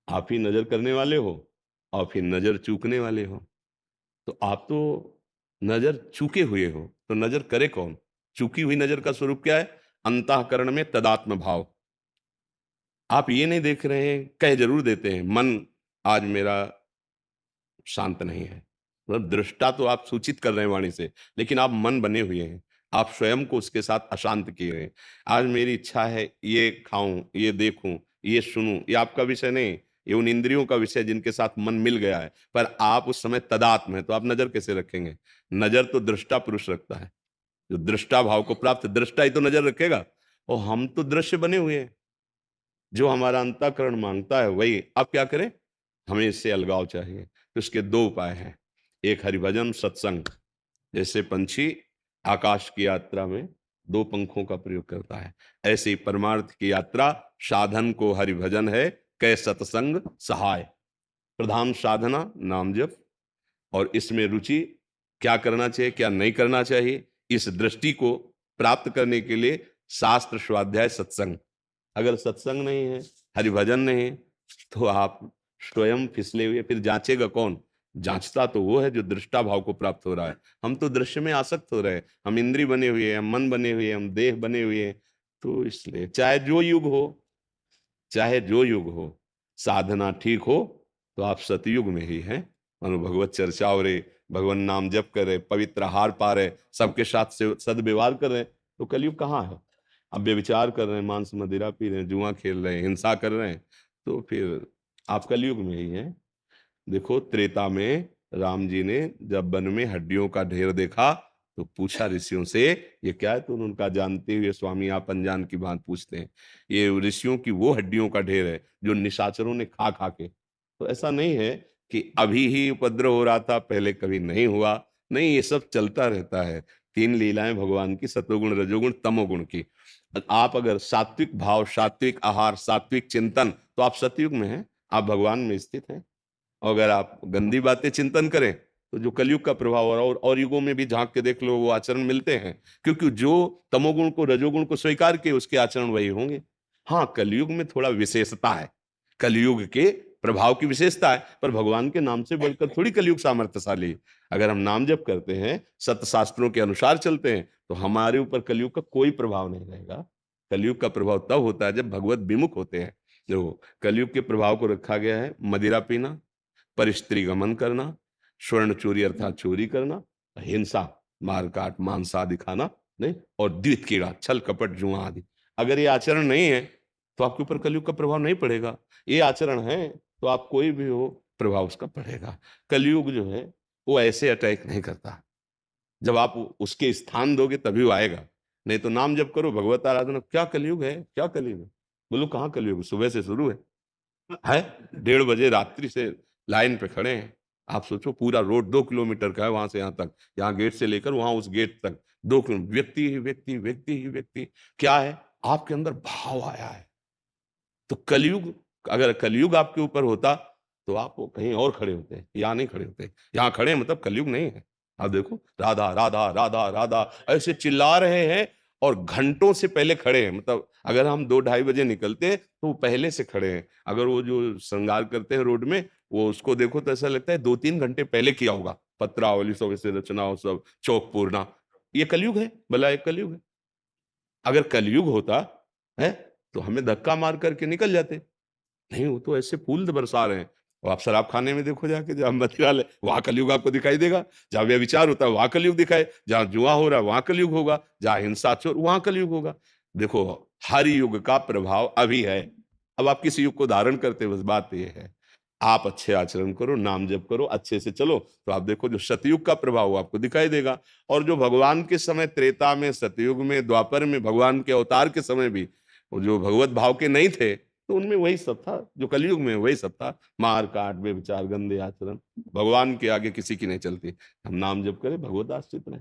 आप ही नजर करने वाले हो और फिर नजर चूकने वाले हो। तो आप तो नजर चूके हुए हो, तो नजर करे कौन? चूकी हुई नजर का स्वरूप क्या है? अंतःकरण में तदात्म भाव। आप ये नहीं देख रहे हैं, कह जरूर देते हैं मन आज मेरा शांत नहीं है, मतलब दृष्टा तो आप सूचित कर रहे हैं वाणी से, लेकिन आप मन बने हुए हैं, आप स्वयं को उसके साथ अशांत किए हैं। आज मेरी इच्छा है ये खाऊं, ये देखूं, ये सुनूं, ये आपका विषय नहीं, ये उन इंद्रियों का विषय जिनके साथ मन मिल गया है, पर आप उस समय तदात्म है, तो आप नजर कैसे रखेंगे? नजर तो दृष्टा पुरुष रखता है, जो दृष्टा भाव को प्राप्त, दृष्टा ही तो नजर रखेगा। और हम तो दृश्य बने हुए हैं, जो हमारा अंतःकरण मांगता है वही। अब क्या करें? हमें इससे अलगाव चाहिए, तो इसके दो उपाय हैं। एक हरिभजन सत्संग, जैसे पंछी आकाश की यात्रा में दो पंखों का प्रयोग करता है, ऐसे ही परमार्थ की यात्रा साधन को हरिभजन है, कै सत्संग सहाय। प्रधान साधना नाम जप, और इसमें रुचि, क्या करना चाहिए क्या नहीं करना चाहिए, इस दृष्टि को प्राप्त करने के लिए शास्त्र स्वाध्याय सत्संग। अगर सत्संग नहीं है, हरिभजन नहीं है, तो आप स्वयं फिसले हुए, फिर जांचेगा कौन? जांचता तो वो है जो दृष्टा भाव को प्राप्त हो रहा है। हम तो दृश्य में आसक्त हो रहे हैं, हम इंद्री बने हुए हैं, हम मन बने हुए हैं, हम देह बने हुए हैं। तो इसलिए चाहे जो युग हो, चाहे जो युग हो, साधना ठीक हो तो आप सतयुग में ही हैं। मानो भगवत चर्चा हो रहे, भगवान नाम जप कर रहे, पवित्र आहार पा रहे, सबके साथ से सदव्यवहार कर रहे हैं, तो कलयुग कहाँ है? अब व्यभिचार कर रहे हैं, मांस मदिरा पी रहे हैं, जुआ खेल रहे हैं, हिंसा कर रहे हैं, तो फिर आप कलयुग में ही हैं। देखो त्रेता में राम जी ने जब वन में हड्डियों का ढेर देखा, तो पूछा ऋषियों से ये क्या है, तो उनका जानते हुए स्वामी आप अनजान की बात पूछते हैं। ये ऋषियों की वो हड्डियों का ढेर है जो निशाचरों ने खा खा के। तो ऐसा नहीं है कि अभी ही उपद्रव हो रहा था, पहले कभी नहीं हुआ। नहीं, ये सब चलता रहता है। तीन लीलाएं भगवान की, सतोगुण रजोगुण तमोगुण की। आप अगर सात्विक भाव, सात्विक आहार, सात्विक चिंतन, तो आप सतयुग में हैं, आप भगवान में स्थित हैं। और अगर आप गंदी बातें चिंतन करें, तो जो कलयुग का प्रभाव और युगों में भी झांक के देख लो, वो आचरण मिलते हैं। क्योंकि जो तमोगुण को रजोगुण को स्वीकार किए, उसके आचरण वही होंगे। हाँ, कलयुग में थोड़ा विशेषता है, कलयुग के प्रभाव की विशेषता है, पर भगवान के नाम से बढ़कर थोड़ी कलयुग सामर्थ्यशाली है। अगर हम नाम जप करते हैं, सत्य शास्त्रों के अनुसार चलते हैं, तो हमारे ऊपर कलयुग का कोई प्रभाव नहीं रहेगा। कलयुग का प्रभाव तब होता है जब भगवत विमुख होते हैं। जो कलयुग के प्रभाव को रखा गया है, मदिरा पीना, परिस्त्री गमन करना, स्वर्ण चोरी अर्थात चोरी करना, हिंसा, मारकाट, मांसा आदि खाना, नहीं, और द्वित कीड़ा, छल कपट जुआ आदि। अगर ये आचरण नहीं है, तो आपके ऊपर कलयुग का प्रभाव नहीं पड़ेगा। ये आचरण है, तो आप कोई भी हो, प्रभाव उसका पड़ेगा। कलयुग जो है वो ऐसे अटैक नहीं करता, जब आप उसके स्थान दोगे तभी वो आएगा। नहीं तो नाम जप करो, भगवत आराधना, क्या कलयुग है, क्या कलयुग है? बोलो कहाँ कलयुग? सुबह से शुरू है 1:30 बजे रात्रि से लाइन पे खड़े हैं। आप सोचो पूरा रोड 2 किलोमीटर का है, वहां से यहाँ तक, यहाँ गेट से लेकर वहां उस गेट तक 2 किलोमीटर, व्यक्ति ही व्यक्ति, व्यक्ति ही व्यक्ति। क्या है? आपके अंदर भाव आया है। तो कलयुग, अगर कलयुग आपके ऊपर होता, तो आप वो कहीं और खड़े होते, यहाँ नहीं खड़े होते। यहाँ खड़े हैं मतलब कलयुग नहीं है। आप देखो, राधा राधा राधा राधा ऐसे चिल्ला रहे हैं, और घंटों से पहले खड़े हैं। मतलब अगर हम 2-2:30 बजे निकलते तो वो पहले से खड़े हैं। अगर वो जो श्रृंगार करते हैं रोड में, वो उसको देखो तो ऐसा लगता है 2-3 घंटे पहले किया होगा। पत्रावली सब ऐसे रचना, सब चौक पूरना। ये कलयुग है, भला एक कलयुग है। अगर कलयुग होता है, तो हमें धक्का मार करके निकल जाते। नहीं, वो तो ऐसे फूल बरसा रहे हैं। और आप शराब खाने में देखो जाके, जहां मदिरा वाले, वहां कलयुग आपको दिखाई देगा। जहां व्यभिचार होता है वहां कलयुग दिखाए, जहां जुआ हो रहा है वहां कलयुग होगा, जहां हिंसा चोर वहां कलयुग होगा। देखो, हर युग का प्रभाव अभी है। अब आप किस युग को धारण करते हो, बस बात ये है। आप अच्छे आचरण करो, नाम जप करो, अच्छे से चलो, तो आप देखो जो सतयुग का प्रभाव आपको दिखाई देगा। और जो भगवान के समय, त्रेता में, सतयुग में, द्वापर में, भगवान के अवतार के समय भी वो जो भगवत भाव के नहीं थे, तो उनमें वही सब था जो कलयुग में वही सब था। मार काट, बेविचार, गंदे आचरण, भगवान के आगे किसी की नहीं चलती। हम नाम जप करें, भगवत आश्रित रहे।